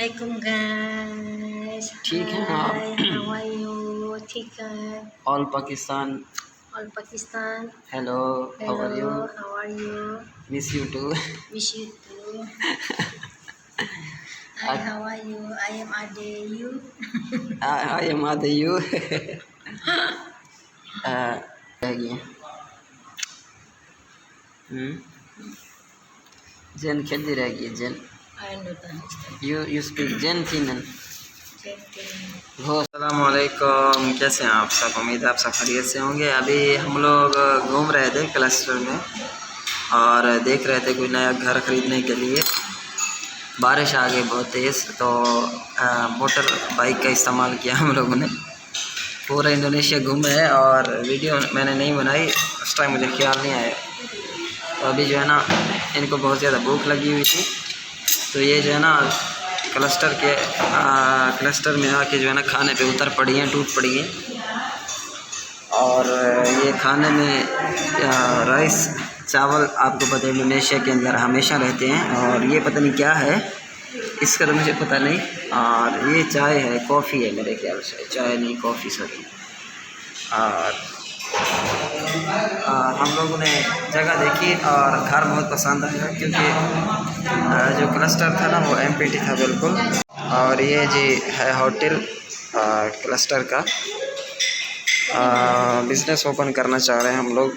अस्सलामुअलैकुम गाइस। ठीक है आप? How are you? ठीक है। All Pakistan. All Pakistan. Hello, how are you? How are you? Miss you too. Wish you too. Hi, how are you? I am आदे you. I am आदे you. Jain खेलती रहेगी जैन। यू स्पीक जैन फिनन। अस्सलामुअलैकुम, कैसे हैं आप सब? उम्मीद है आप सब खैरियत से होंगे। अभी हम लोग घूम रहे थे क्लस्टर में और देख रहे थे कोई नया घर ख़रीदने के लिए। बारिश आ गई बहुत तेज़, तो मोटर बाइक का इस्तेमाल किया हम लोगों ने। पूरा इंडोनेशिया घूमे है और वीडियो मैंने नहीं बनाई, उस टाइम मुझे ख्याल नहीं आया। तो अभी जो है ना, इनको बहुत ज़्यादा भूख लगी हुई थी, तो ये जो है ना क्लस्टर में आके जो है ना खाने पे उतर पड़ी हैं, टूट पड़ी हैं। और ये खाने में राइस चावल, आपको पता है इंडोनेशिया के अंदर हमेशा रहते हैं। और ये पता नहीं क्या है, इसका तो मुझे पता नहीं। और ये चाय है, कॉफ़ी है मेरे ख्याल से, चाय नहीं कॉफ़ी सॉरी। और हम लोगों ने जगह देखी और घर बहुत पसंद आया, क्योंकि जो क्लस्टर था ना वो एम्प्टी था बिल्कुल। और ये जी है होटल क्लस्टर का। बिज़नेस ओपन करना चाह रहे हैं हम लोग,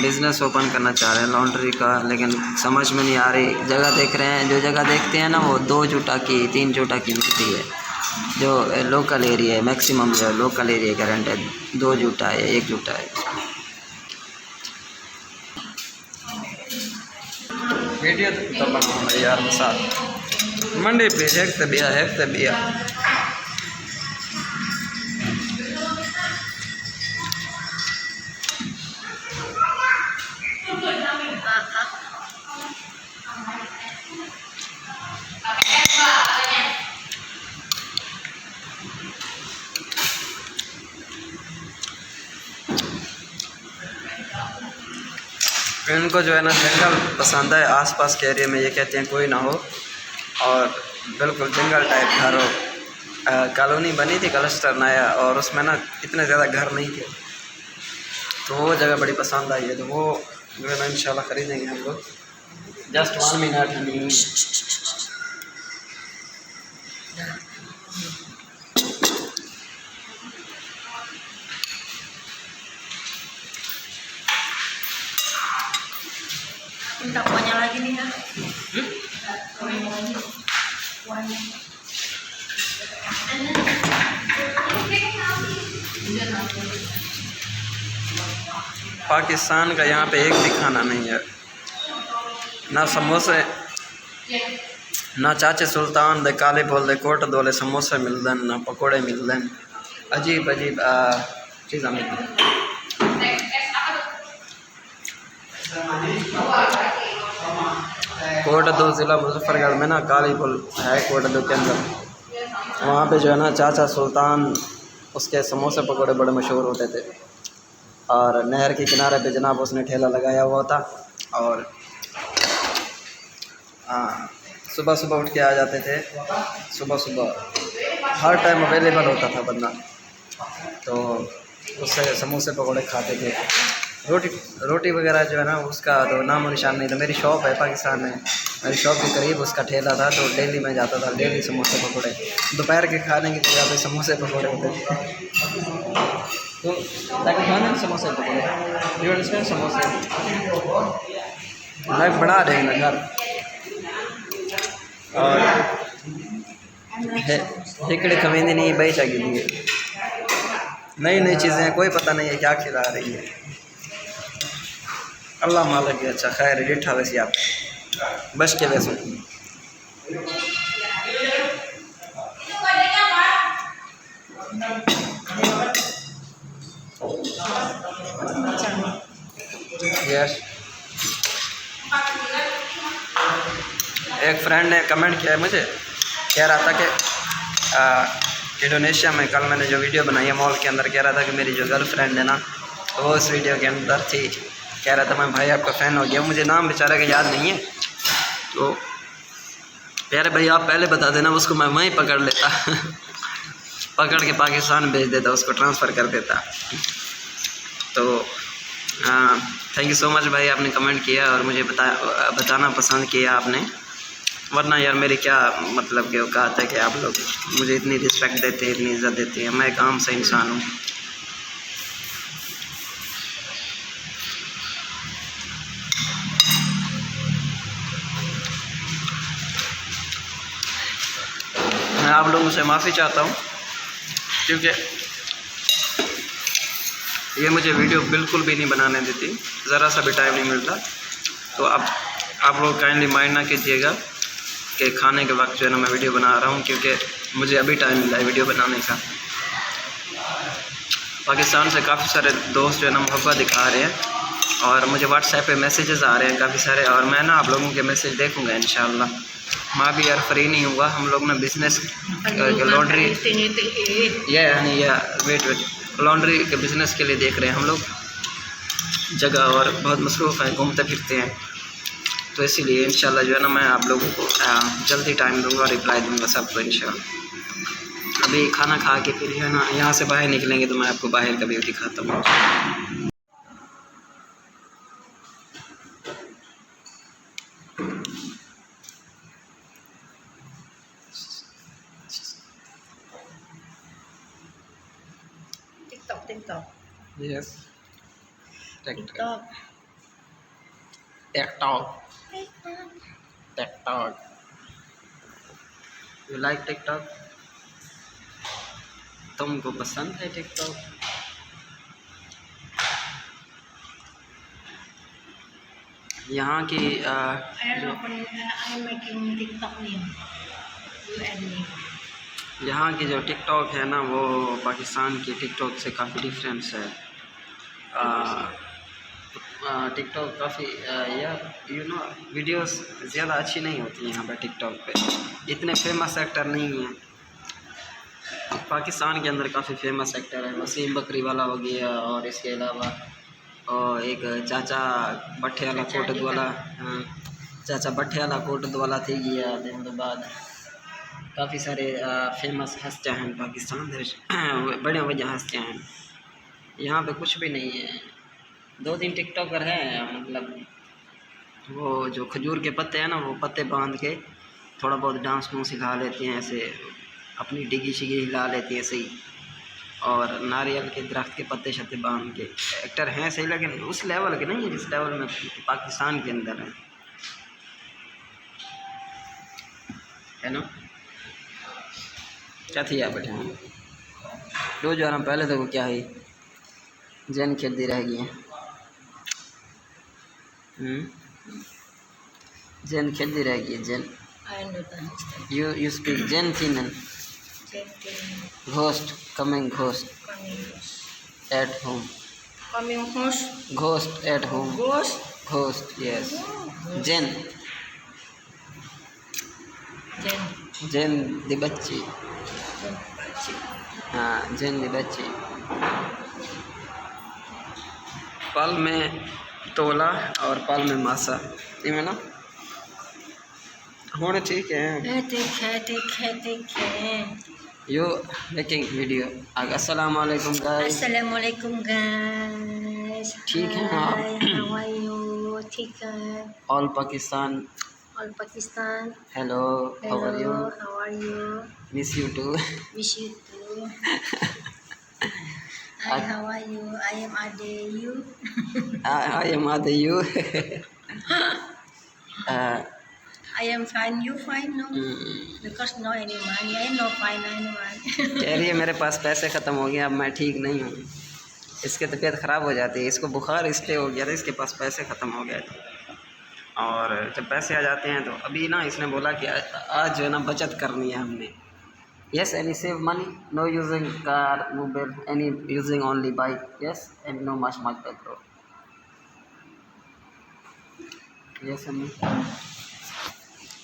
बिज़नेस ओपन करना चाह रहे हैं लॉन्ड्री का, लेकिन समझ में नहीं आ रही। जगह देख रहे हैं, जो जगह देखते हैं ना वो 2 जूटा की 3 जूटा की बिकती है। जो लोकल एरिया है, मैक्सिमम जो लोकल एरिया का रेंट है 2 जूटा है, 1 जूटा है। वीडियो तो बनाऊंगा यार साथ मंडी पे है तबिया। इनको जो है ना जंगल पसंद है, आसपास के एरिया में ये कहते हैं कोई ना हो और बिल्कुल जंगल टाइप घर हो। कॉलोनी बनी थी क्लस्टर नया, और उसमें ना इतने ज़्यादा घर नहीं थे, तो वो जगह बड़ी पसंद आई है। तो वो जो है ना इंशाल्लाह ख़रीदेंगे हम लोग। Just 1 minute. Minta kuahnya lagi nih kan? Pakistan का यहाँ पे एक भी खाना नहीं है, ना समोसे, ना चाचे सुल्तान दे काले बोल दे कोट दोले समोसे मिलते, ना पकोड़े मिलते। अजीब अजीब चीज़ें मिलती। कोट दो ज़िला मुजफ्फरगढ़ में ना काली पुल है, कोट दो के अंदर। वहाँ पे जो है ना चाचा सुल्तान, उसके समोसे पकोड़े बड़े मशहूर होते थे। और नहर के किनारे पे जनाब उसने ठेला लगाया हुआ था, और सुबह सुबह उठ के आ जाते थे। सुबह हर टाइम अवेलेबल होता था बंदा, तो उससे समोसे पकोड़े खाते थे। रोटी वगैरह जो है ना उसका तो नामो निशान नहीं था। मेरी शॉप है पाकिस्तान में, मेरी शॉप के करीब उसका ठेला था, तो डेली मैं जाता था, डेली समोसे पकोड़े। दोपहर के खाने की जगह पे समोसे पकोड़े होते थे। तो ताकि खाने समोसे पकोड़े समोसे लाइफ बढ़ा रहे हैं घर। और हिकड़े खमेंदी नहीं बही चाहिए, नई नई चीज़ें, कोई पता नहीं है क्या खिला रही है। अल्लाह मालिक है अच्छा, खैर डिठा वैसे आप बस के वैसे। यस, एक फ्रेंड ने कमेंट किया है मुझे, कह रहा था कि इंडोनेशिया में कल मैंने जो वीडियो बनाई है मॉल के अंदर, कह रहा था कि मेरी जो गर्लफ्रेंड है ना वो उस वीडियो के अंदर थी। कह रहा था मैं भाई आपका फ़ैन हो गया। मुझे नाम बेचारा का याद नहीं है, तो यार भाई आप पहले बता देना, उसको मैं वहीं पकड़ लेता पकड़ के पाकिस्तान भेज देता, उसको ट्रांसफ़र कर देता। तो थैंक यू सो मच भाई, आपने कमेंट किया और मुझे बताना पसंद किया आपने। वरना यार मेरी क्या मतलब कि औकात है कि आप लोग मुझे इतनी रिस्पेक्ट देते हैं, इतनी इज़्ज़त देते हैं। मैं एक आम सा इंसान हूँ। मैं आप लोगों से माफ़ी चाहता हूँ क्योंकि ये मुझे वीडियो बिल्कुल भी नहीं बनाने देती, ज़रा सा भी टाइम नहीं मिलता। तो आप लोग काइंडली माइंड ना कीजिएगा कि खाने के वक्त जो है ना मैं वीडियो बना रहा हूँ, क्योंकि मुझे अभी टाइम मिला है वीडियो बनाने का। पाकिस्तान से काफ़ी सारे दोस्त जो है ना मोहब्बत दिखा रहे हैं और मुझे व्हाट्सएप पे मैसेजेस आ रहे हैं काफ़ी सारे, और मैं ना आप लोगों के मैसेज देखूँगा इंशाल्लाह। मैं भी यार फ्री नहीं हुआ, हम लोग ना बिज़नेस लॉन्ड्री वेट लॉन्ड्री के बिज़नेस के लिए देख रहे हैं हम लोग जगह, और बहुत मसरूफ़ हैं, घूमते फिरते हैं। तो इसीलिए इंशाल्लाह जो है ना मैं आप लोगों को जल्दी टाइम दूंगा, रिप्लाई दूंगा सबको इंशाल्लाह। अभी खाना खा के फिर है ना यहाँ से बाहर निकलेंगे तो मैं आपको बाहर का व्यू दिखाता हूँ। TikTok. Yes TikTok. TikTok you like TikTok? तुमको पसंद है टिकटॉक? यहाँ की यहाँ की जो टिकटॉक है ना वो पाकिस्तान की टिकटॉक से काफ़ी डिफरेंस है। टिकटॉक काफ़ी यार यू नो वीडियोस ज़्यादा अच्छी नहीं होती यहाँ पर टिकटॉक पे, इतने फेमस एक्टर नहीं हैं। पाकिस्तान के अंदर काफ़ी फेमस एक्टर है, वसीम बकरी वाला हो गया, और इसके अलावा और एक चाचा भट्टे वाला कोटद वाला, चाचा भट्टे वाला कोटद वाला थी गया। दिन तो बाद काफ़ी सारे फेमस हस्तियाँ हैं पाकिस्तान बड़े वजह हस्तियाँ हैं। यहाँ पे कुछ भी नहीं है। 2-3 टिकटॉकर हैं, मतलब वो जो खजूर के पत्ते हैं ना वो पत्ते बांध के थोड़ा बहुत डांस वूंस हिला लेते हैं, ऐसे अपनी डिगी शिगी हिला लेती है सही, और नारियल के दरख्त के पत्ते शत्ते बांध के एक्टर हैं सही, लेकिन उस लेवल के नहीं है जिस लेवल में पाकिस्तान के अंदर है ना। क्या थी यार बैठे हैं रोज आ रहा पहले तो क्या है जैन खेलती रह गई हैं, जैन खेलती रह गई Jain. You speak Jen Finan. Ghost coming ghost at home. Coming host. Ghost at home. Ghost yes. Jen. Jen the बच्ची। हाँ जैन दी बच्ची। पल में तोला और पल में मासा, ये ना होने ठीक है। Yo making video. अस्सलाम वालेकुम गाइस। ठीक है आप? How are you? ठीक है। All Pakistan. Hello how are you? Miss you too. Hi, how are you? I am Ade. You? I am Ade. You? I am fine. You fine? No? Because no any money. I am no fine anyone. कह रही है मेरे पास पैसे ख़त्म हो गए, अब मैं ठीक नहीं हूँ। इसकी तबीयत ख़राब हो जाती है, इसको बुखार इसलिए हो गया था, इसके पास पैसे ख़त्म हो गए थे। और जब पैसे आ जाते हैं तो अभी ना इसने बोला कि आज जो है ना बचत करनी है हमने। Yes, any save money, no using car, Uber, any using only bike, yes, and no much petrol. Yes, अम्मी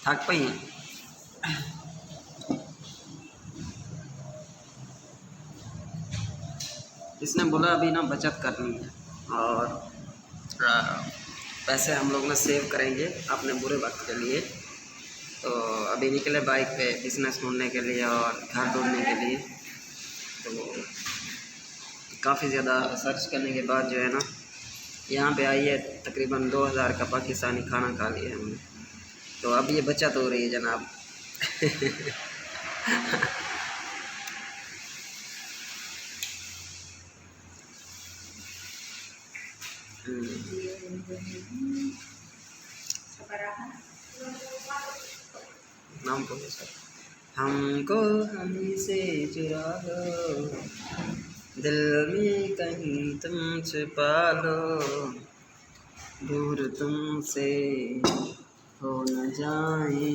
थक पाई हैं। इसने बोला अभी ना बचत करनी है और पैसे हम लोग ना सेव करेंगे अपने बुरे वक्त के लिए। तो अभी निकले बाइक पे बिजनेस ढूंढने के लिए और घर ढूंढने के लिए। तो काफ़ी ज़्यादा सर्च करने के बाद जो है ना यहाँ पे आई है, तकरीबन 2000 का पाकिस्तानी खाना खा लिया हमने। तो अब ये बचत हो रही है जनाब। नाम बोलो सर। हमको हमी से चुरा लो, दिल में कहीं तुम छुपा लो, दूर तुमसे हो न जाए,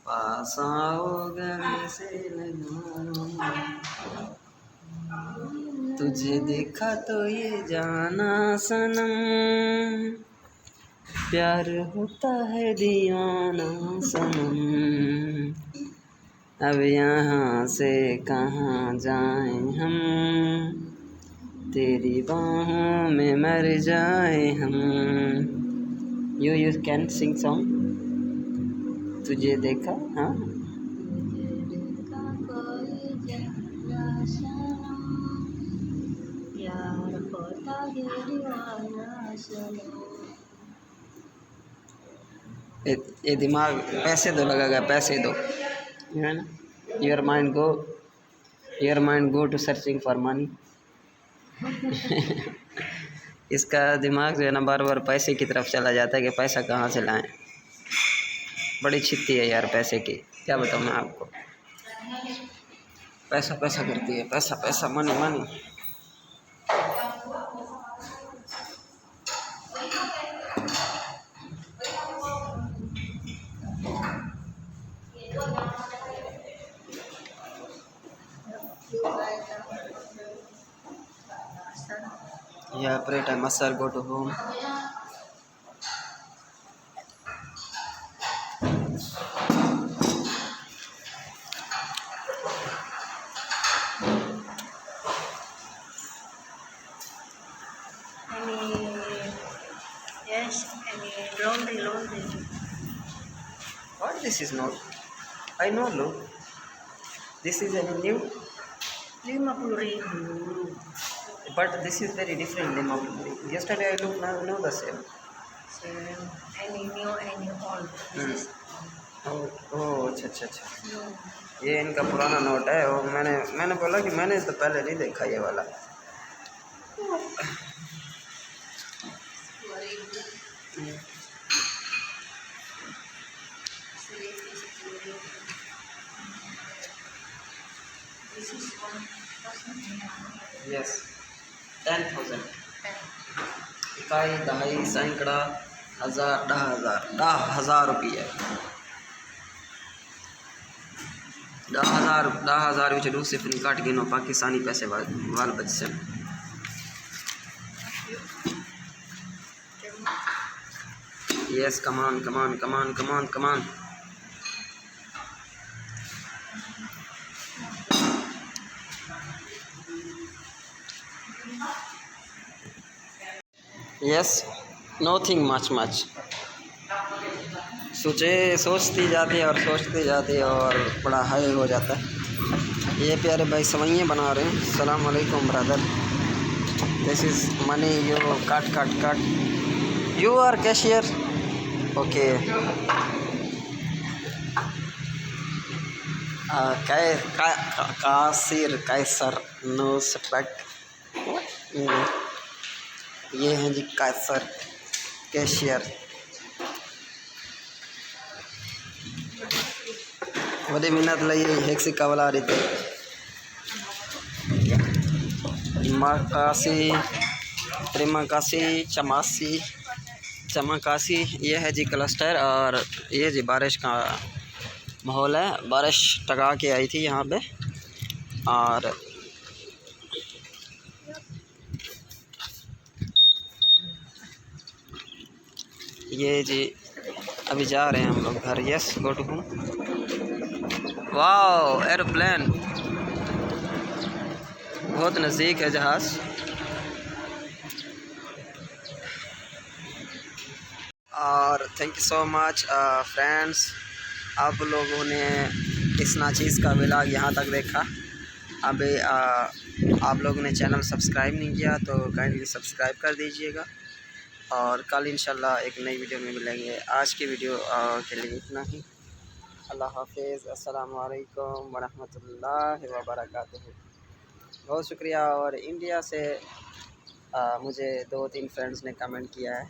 पास आओ गले से लगा। तुझे देखा तो ये जाना सनम, प्यार होता है दीवाना सनम, अब यहाँ से कहाँ जाएं हम, तेरी बाहों में मर जाए हम। You can sing song. तुझे देखा, हाँ ये दिमाग पैसे दो लगेगा, पैसे दो है ना। Your mind go to searching for money. इसका दिमाग जो है ना बार बार पैसे की तरफ चला जाता है कि पैसा कहाँ से लाएं। बड़ी छित्ती है यार पैसे की, क्या बताऊँ मैं आपको। पैसा पैसा करती है, पैसा पैसा, money money. Yeah, pray time. Sir, go to home. Yes, laundry. What this is not? I know, look. This is a new, Limapuri. but this is very different. Yesterday I looked, now the same. Same. Any new, any old. This is ओह अच्छा अच्छा अच्छा, new. ये इनका पुराना note है। और मैंने बोला कि मैंने तो पहले नहीं देखा ये वाला। यस 10,000 इकाई, दहाई, सैकड़ा, हज़ार, 10,000 रुपये। 10,000 विच दूसरे फिर काट गिनो पाकिस्तानी पैसे वाल बच से। Yes come on come on come on come on come on. Yes nothing much. सोचती जाती है और बड़ा हाई हो जाता है। ये प्यारे भाई सवैयाँ बना रहे हैं। अस्सलाम वालेकुम brother, this is money, you cut. You are cashier, okay. कैसर नो सस्पेक्ट। ये हैं जी कैसर कैशियर। बड़ी मिन्नत लगी एक सिक्का वाला रही थी। त्रिमाकासी चमाकासी ये है जी क्लस्टर। और ये जी बारिश का माहौल है, बारिश टका के आई थी यहाँ पे। और ये जी अभी जा रहे हैं हम लोग घर। Yes go to home. Wow aeroplane, बहुत नज़दीक है जहाज़। और thank you so much friends आप लोगों ने इस नाचीज़ का व्लॉग यहाँ तक देखा। अभी आप लोगों ने चैनल सब्सक्राइब नहीं किया तो काइंडली सब्सक्राइब कर दीजिएगा, और कल इंशाल्लाह एक नई वीडियो में मिलेंगे। आज की वीडियो के लिए इतना ही। अल्लाह हाफिज़। अस्सलामु अलैकुम वरहमतुल्लाहि वबरकातुहू। बहुत शुक्रिया। और इंडिया से मुझे 2-3 फ्रेंड्स ने कमेंट किया है,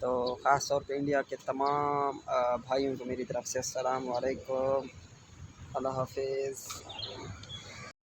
तो ख़ास तौर पे इंडिया के तमाम भाइयों को मेरी तरफ़ से अस्सलामु अलैकुम। अल्लाह हाफिज़।